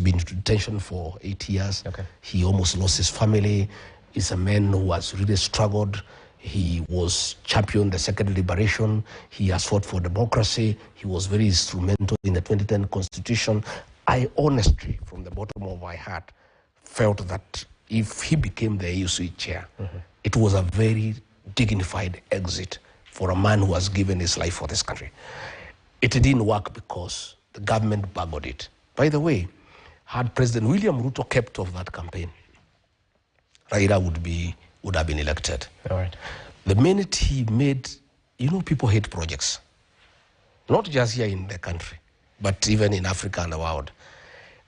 been in detention for 8 years. Okay. He almost lost his family. He's a man who has really struggled. He was championed the second liberation. He has fought for democracy. He was very instrumental in the 2010 constitution. I honestly, from the bottom of my heart, felt that if he became the AUC chair, it was a very dignified exit for a man who has given his life for this country. It didn't work because the government buggered it. By the way, had President William Ruto kept off that campaign, Raila would have been elected. All right. The minute he made, people hate projects. Not just here in the country, but even in Africa and the world.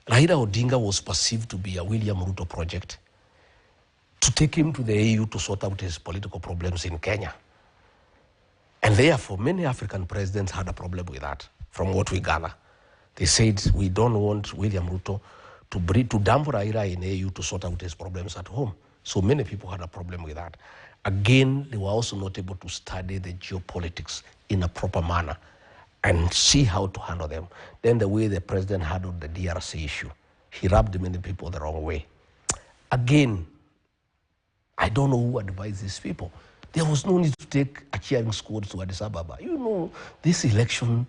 Raila Odinga was perceived to be a William Ruto project to take him to the AU to sort out his political problems in Kenya. And therefore, many African presidents had a problem with that, from what we gather. They said, we don't want William Ruto to dump Raila in AU to sort out his problems at home. So many people had a problem with that. Again, they were also not able to study the geopolitics in a proper manner and see how to handle them. Then the way the president handled the DRC issue, he rubbed many people the wrong way. Again, I don't know who advised these people. There was no need to take a cheering squad to Addis Ababa. This election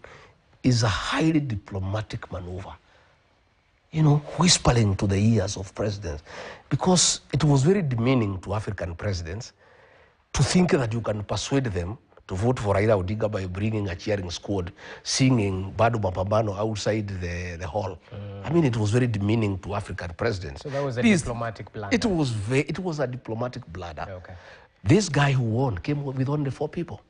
is a highly diplomatic maneuver. Whispering to the ears of presidents. Because it was very demeaning to African presidents to think that you can persuade them to vote for Raila Odinga by bringing a cheering squad, singing Bado Mapambano outside the hall. I mean, it was very demeaning to African presidents. So that was a diplomatic blunder. It was a diplomatic blunder. Okay. This guy who won came with only 4 people.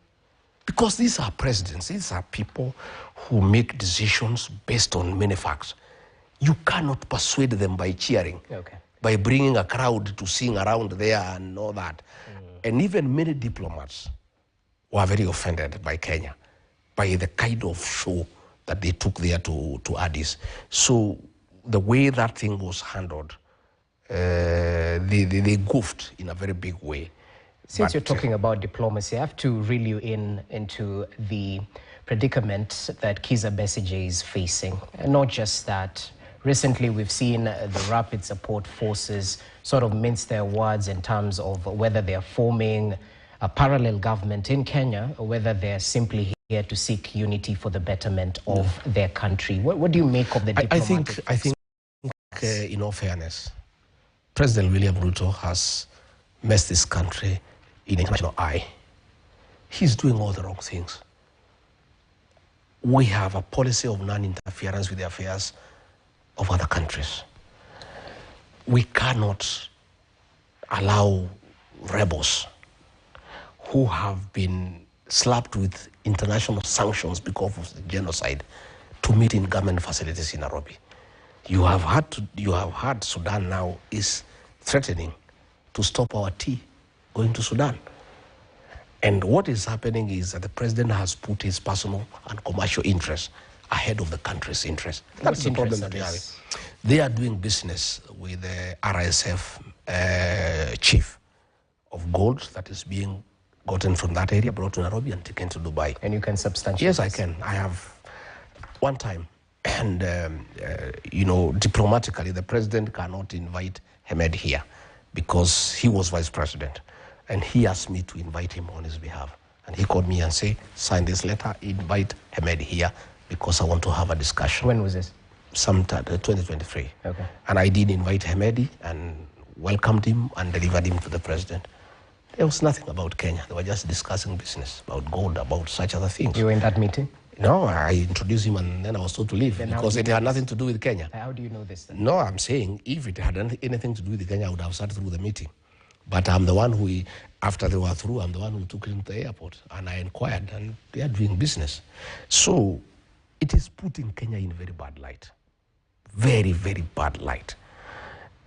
Because these are presidents, these are people who make decisions based on many facts. You cannot persuade them by cheering, by bringing a crowd to sing around there and all that. And even many diplomats were very offended by Kenya, by the kind of show that they took there to Addis. So the way that thing was handled, they goofed in a very big way. Since you're talking about diplomacy, I have to reel you into the predicament that Kizza Besigye is facing. And not just that. Recently, we've seen the Rapid Support Forces sort of mince their words in terms of whether they're forming a parallel government in Kenya or whether they're simply here to seek unity for the betterment of their country. What do you make of the diplomatic? I think in all fairness, President William Ruto has messed this country in the international eye. He's doing all the wrong things. We have a policy of non-interference with the affairs of other countries. We cannot allow rebels who have been slapped with international sanctions because of the genocide to meet in government facilities in Nairobi. You have heard Sudan now is threatening to stop our tea going to Sudan. And what is happening is that the president has put his personal and commercial interests ahead of the country's interest. That's the problem that they are. They are doing business with the RSF chief of gold that is being gotten from that area, brought to Nairobi and taken to Dubai. And you can substantiate Yes, this? I can. I have one time. And, diplomatically, the president cannot invite Hamed here because he was vice president. And he asked me to invite him on his behalf. And he called me and said, sign this letter, invite Hamed here because I want to have a discussion. When was this? Sometime 2023. Okay. And I did invite Hamed and welcomed him and delivered him to the president. There was nothing about Kenya. They were just discussing business, about gold, about such other things. You were in that meeting? No, I introduced him and then I was told to leave because it had nothing to do with Kenya. How do you know this then? No, I'm saying if it had anything to do with Kenya, I would have sat through the meeting. But I'm the one who, after they were through, I'm the one who took him to the airport and I inquired and they are doing business. So it is putting Kenya in very bad light. Very, very bad light.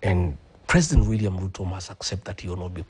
And President William Ruto must accept that he will not be